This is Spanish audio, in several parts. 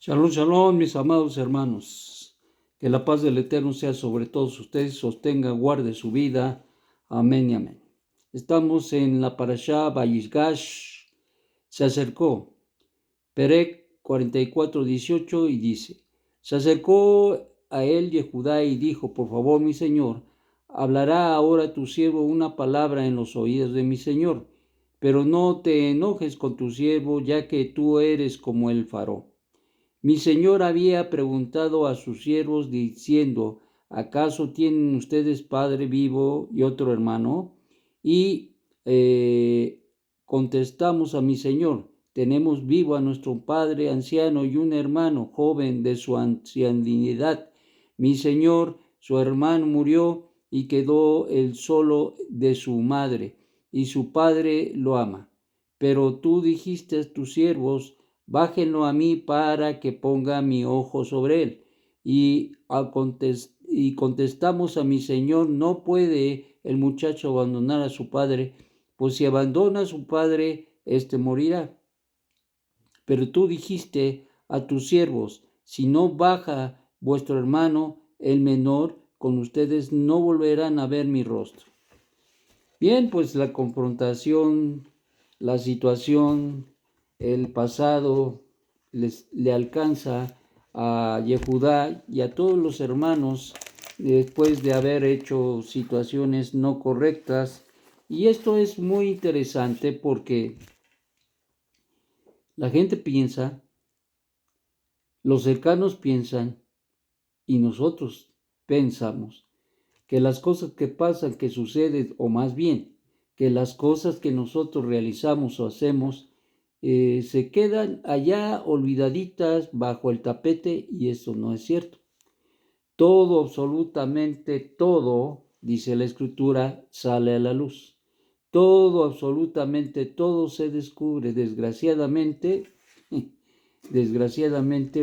Shalom, shalom, mis amados hermanos. Que la paz del Eterno sea sobre todos ustedes, sostenga, guarde su vida. Amén y amén. Estamos en la parashá Vayishgash. Se acercó. Perec 44:18 y dice: Se acercó a él Yehudá y dijo: Por favor, mi señor, hablará ahora tu siervo una palabra en los oídos de mi señor, pero no te enojes con tu siervo, ya que tú eres como el faro. Mi señor había preguntado a sus siervos diciendo: ¿Acaso tienen ustedes padre vivo y otro hermano? Y contestamos a mi señor: tenemos vivo a nuestro padre anciano y un hermano joven de su ancianidad. Mi señor, su hermano murió y quedó él solo de su madre, y su padre lo ama. Pero tú dijiste a tus siervos: bájenlo a mí para que ponga mi ojo sobre él. Y contestamos a mi señor: no puede el muchacho abandonar a su padre, pues si abandona a su padre, éste morirá. Pero tú dijiste a tus siervos: si no baja vuestro hermano, el menor, con ustedes no volverán a ver mi rostro. Bien, pues la confrontación, la situación, el pasado le alcanza a Yehudá y a todos los hermanos después de haber hecho situaciones no correctas. Y esto es muy interesante porque la gente piensa, los cercanos piensan y nosotros pensamos que las cosas que pasan, que suceden, o más bien, que las cosas que nosotros realizamos o hacemos, se quedan allá olvidaditas bajo el tapete, y eso no es cierto. Todo, absolutamente todo, dice la Escritura, sale a la luz. Todo, absolutamente todo se descubre, desgraciadamente,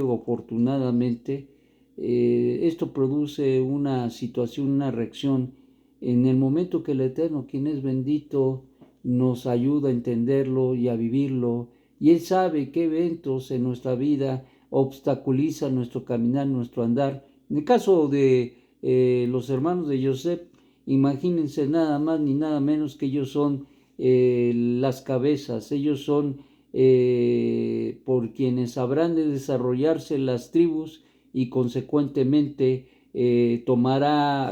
o afortunadamente. Esto produce una situación, una reacción en el momento que el Eterno, quien es bendito, nos ayuda a entenderlo y a vivirlo, y Él sabe qué eventos en nuestra vida obstaculizan nuestro caminar, nuestro andar. En el caso de los hermanos de Yosef, imagínense nada más ni nada menos que ellos son las cabezas, ellos son por quienes habrán de desarrollarse las tribus, y consecuentemente tomará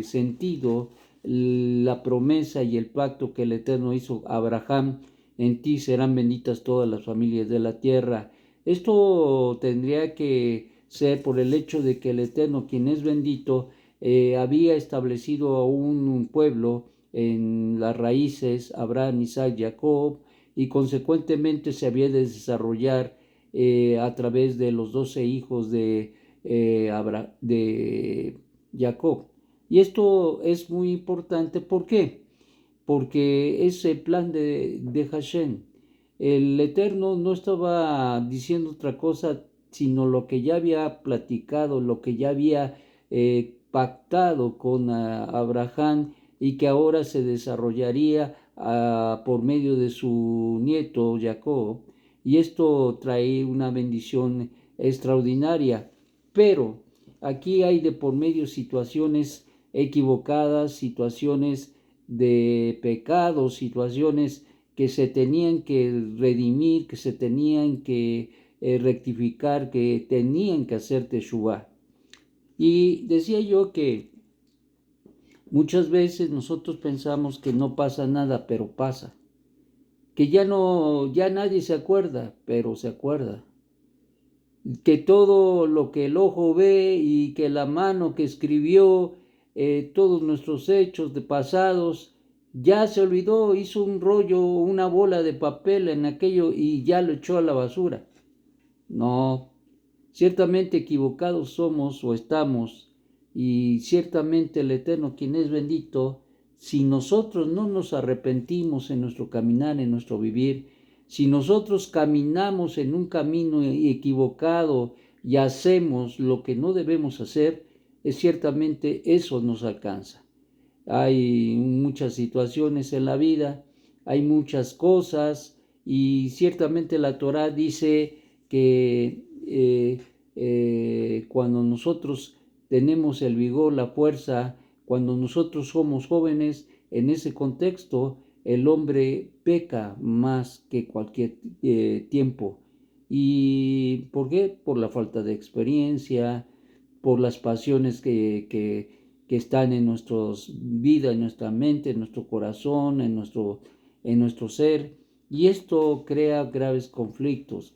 sentido la promesa y el pacto que el Eterno hizo a Abraham: en ti serán benditas todas las familias de la tierra. Esto tendría que ser por el hecho de que el Eterno, quien es bendito, había establecido a un pueblo en las raíces, Abraham, Isaac, Jacob, y consecuentemente se había de desarrollar a través de los 12 hijos de Jacob. Y esto es muy importante. ¿Por qué? Porque es el plan de Hashem. El Eterno no estaba diciendo otra cosa, sino lo que ya había platicado, lo que ya había pactado con Abraham, y que ahora se desarrollaría por medio de su nieto Jacob. Y esto trae una bendición extraordinaria. Pero aquí hay de por medio situaciones equivocadas, situaciones de pecado, situaciones que se tenían que redimir, que se tenían que rectificar, que tenían que hacer teshuvá. Y decía yo que muchas veces nosotros pensamos que no pasa nada, pero pasa. Que ya nadie se acuerda, pero se acuerda. Que todo lo que el ojo ve y que la mano que escribió todos nuestros hechos de pasados, ya se olvidó, hizo un rollo, una bola de papel en aquello y ya lo echó a la basura. No, ciertamente equivocados somos o estamos, y ciertamente el Eterno, quien es bendito, si nosotros no nos arrepentimos en nuestro caminar, en nuestro vivir, si nosotros caminamos en un camino equivocado y hacemos lo que no debemos hacer, es ciertamente eso nos alcanza. Hay muchas situaciones en la vida, hay muchas cosas, y ciertamente la Torá dice que cuando nosotros tenemos el vigor, la fuerza, cuando nosotros somos jóvenes, en ese contexto, el hombre peca más que cualquier tiempo. ¿Y por qué? Por la falta de experiencia, por las pasiones que están en nuestra vida, en nuestra mente, en nuestro corazón, en nuestro ser. Y esto crea graves conflictos.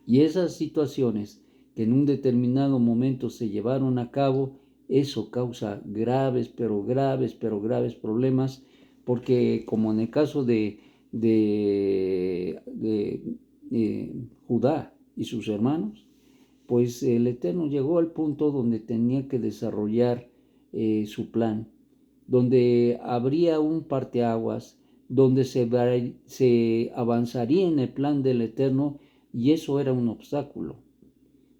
Y esas situaciones que en un determinado momento se llevaron a cabo, eso causa graves, pero graves problemas, porque como en el caso de Judá y sus hermanos, pues el Eterno llegó al punto donde tenía que desarrollar su plan, donde habría un parteaguas, donde se avanzaría en el plan del Eterno, y eso era un obstáculo.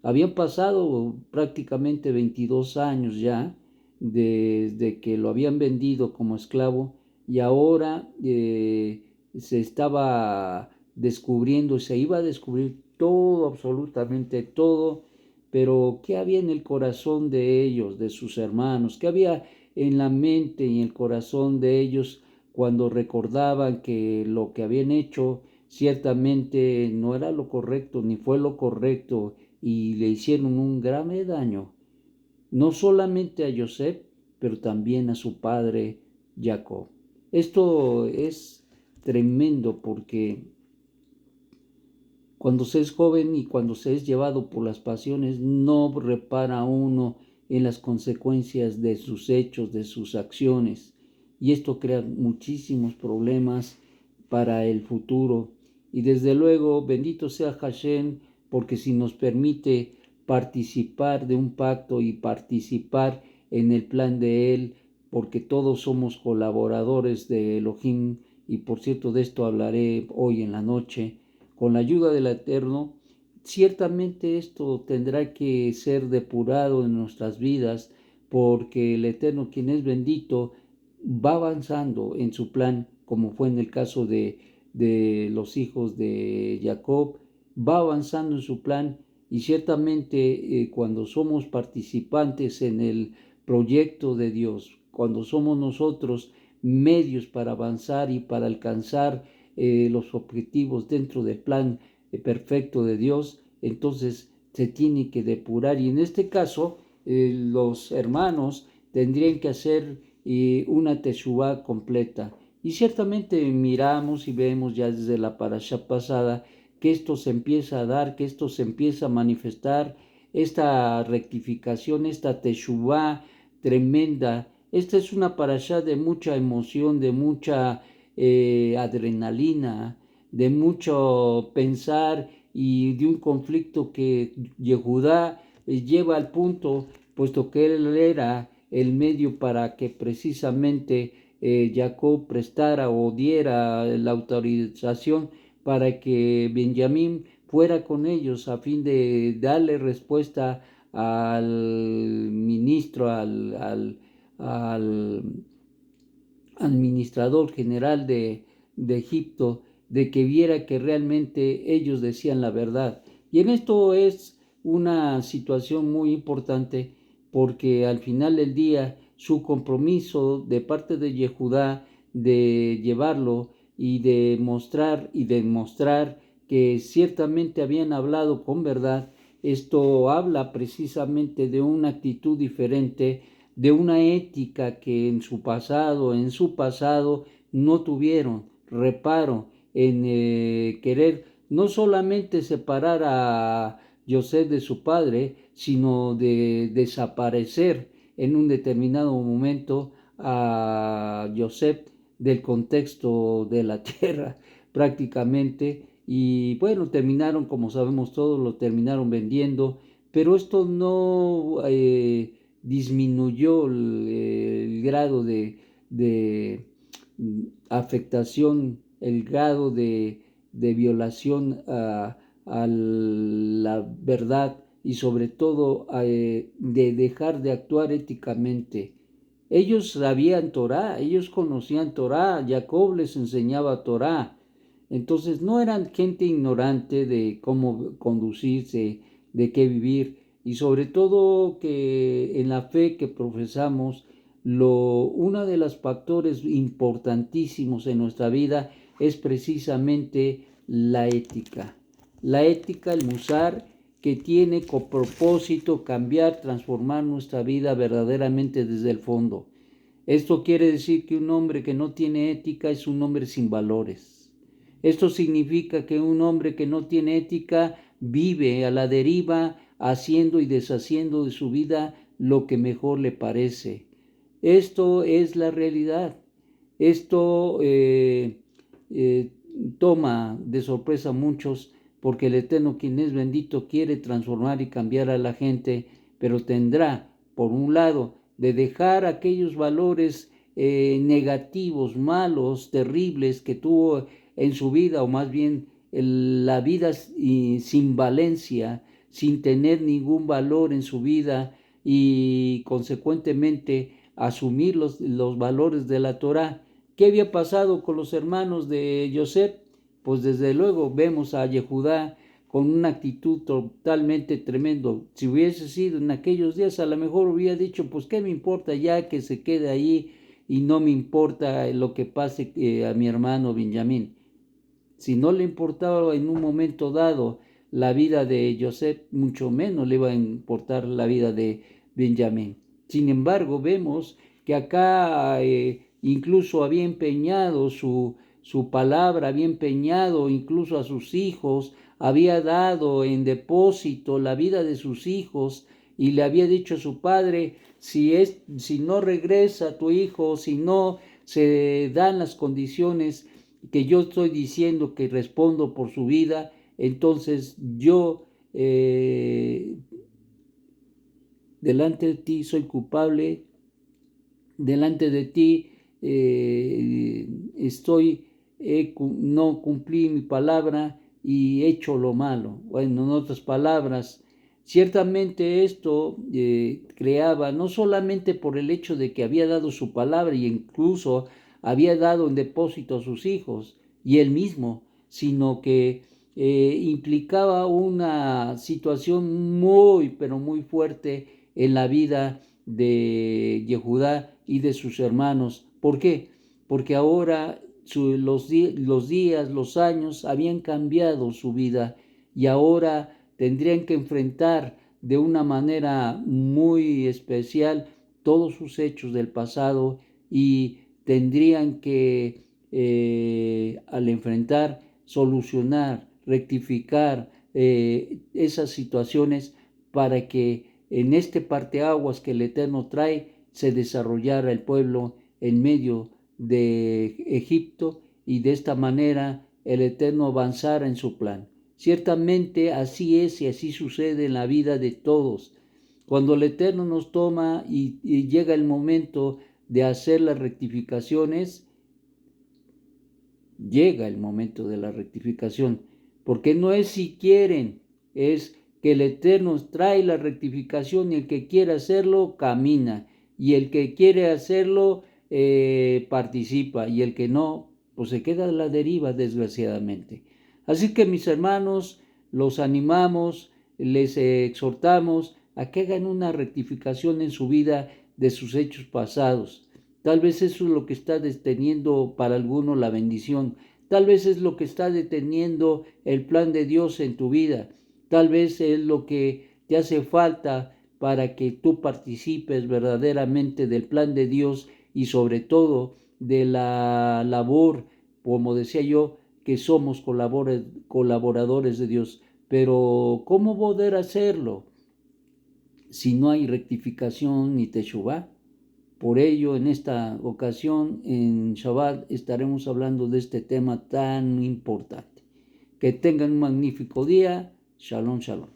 Habían pasado prácticamente 22 años ya desde que lo habían vendido como esclavo, y ahora se estaba descubriendo, se iba a descubrir todo, absolutamente todo, pero ¿qué había en el corazón de ellos, de sus hermanos? ¿Qué había en la mente y en el corazón de ellos cuando recordaban que lo que habían hecho ciertamente no era lo correcto, ni fue lo correcto, y le hicieron un grave daño, no solamente a Joseph, pero también a su padre Jacob? Esto es tremendo, porque cuando se es joven y cuando se es llevado por las pasiones, no repara uno en las consecuencias de sus hechos, de sus acciones. Y esto crea muchísimos problemas para el futuro. Y desde luego, bendito sea Hashem, porque si nos permite participar de un pacto y participar en el plan de Él, porque todos somos colaboradores de Elohim, y por cierto de esto hablaré hoy en la noche, con la ayuda del Eterno, ciertamente esto tendrá que ser depurado en nuestras vidas, porque el Eterno, quien es bendito, va avanzando en su plan, como fue en el caso de los hijos de Jacob, va avanzando en su plan, y ciertamente cuando somos participantes en el proyecto de Dios, cuando somos nosotros medios para avanzar y para alcanzar los objetivos dentro del plan perfecto de Dios, entonces se tiene que depurar. Y en este caso, los hermanos tendrían que hacer una teshuvá completa. Y ciertamente miramos y vemos ya desde la parashá pasada que esto se empieza a dar, que esto se empieza a manifestar, esta rectificación, esta teshuvá tremenda. Esta es una parashá de mucha emoción, de mucha adrenalina, de mucho pensar, y de un conflicto que Yehudá lleva al punto, puesto que él era el medio para que precisamente Jacob prestara o diera la autorización para que Benjamín fuera con ellos, a fin de darle respuesta al ministro, al administrador general de Egipto, de que viera que realmente ellos decían la verdad. Y en esto es una situación muy importante, porque al final del día su compromiso de parte de Yehudá de llevarlo y de mostrar y demostrar que ciertamente habían hablado con verdad, esto habla precisamente de una actitud diferente, de una ética que en su pasado no tuvieron reparo en querer no solamente separar a José de su padre, sino de desaparecer en un determinado momento a José del contexto de la tierra prácticamente. Y bueno, terminaron, como sabemos todos, lo terminaron vendiendo, pero esto no disminuyó el grado de afectación, el grado de violación a la verdad, y sobre todo de dejar de actuar éticamente. Ellos sabían Torá, ellos conocían Torá, Jacob les enseñaba Torá, Entonces no eran gente ignorante de cómo conducirse, de qué vivir, y sobre todo que en la fe que profesamos, uno de los factores importantísimos en nuestra vida es precisamente la ética. La ética, el musar, que tiene como propósito cambiar, transformar nuestra vida verdaderamente desde el fondo. Esto quiere decir que un hombre que no tiene ética es un hombre sin valores. Esto significa que un hombre que no tiene ética vive a la deriva, haciendo y deshaciendo de su vida lo que mejor le parece. Esto es la realidad. Esto eh, toma de sorpresa a muchos, porque el Eterno, quien es bendito, quiere transformar y cambiar a la gente, pero tendrá, por un lado, de dejar aquellos valores negativos, malos, terribles que tuvo en su vida, o más bien la vida sin valencia, sin tener ningún valor en su vida, y consecuentemente asumir los valores de la Torá. ¿Qué había pasado con los hermanos de Yosef? Pues desde luego vemos a Yehudá con una actitud totalmente tremendo. Si hubiese sido en aquellos días, a lo mejor hubiera dicho, pues qué me importa ya que se quede ahí, y no me importa lo que pase a mi hermano Benjamín. Si no le importaba en un momento dado la vida de Yosef, mucho menos le iba a importar la vida de Benjamín. Sin embargo, vemos que acá incluso había empeñado su palabra, había empeñado incluso a sus hijos, había dado en depósito la vida de sus hijos, y le había dicho a su padre, si no regresa tu hijo, si no se dan las condiciones que yo estoy diciendo que respondo por su vida, entonces yo delante de ti soy culpable, delante de ti no cumplí mi palabra y he hecho lo malo. Bueno, en otras palabras, ciertamente esto creaba, no solamente por el hecho de que había dado su palabra y incluso había dado en depósito a sus hijos y él mismo, sino que implicaba una situación muy, pero muy fuerte en la vida de Yehudá y de sus hermanos. ¿Por qué? Porque ahora los días, los años habían cambiado su vida, y ahora tendrían que enfrentar de una manera muy especial todos sus hechos del pasado, y tendrían que, al enfrentar, solucionar, rectificar esas situaciones, para que en este parteaguas que el Eterno trae se desarrollara el pueblo en medio de Egipto, y de esta manera el Eterno avanzara en su plan. Ciertamente así es y así sucede en la vida de todos. Cuando el Eterno nos toma y llega el momento de hacer las rectificaciones, llega el momento de la rectificación, porque no es si quieren, es que el Eterno trae la rectificación, y el que quiere hacerlo camina, y el que quiere hacerlo participa, y el que no, pues se queda a la deriva, desgraciadamente. Así que, mis hermanos, los animamos, les exhortamos a que hagan una rectificación en su vida de sus hechos pasados. Tal vez eso es lo que está deteniendo para alguno la bendición. Tal vez es lo que está deteniendo el plan de Dios en tu vida. Tal vez es lo que te hace falta para que tú participes verdaderamente del plan de Dios, y sobre todo de la labor, como decía yo, que somos colaboradores de Dios. Pero ¿cómo poder hacerlo si no hay rectificación ni teshuvá? Por ello, en esta ocasión, en Shabbat, estaremos hablando de este tema tan importante. Que tengan un magnífico día. Shalom, shalom.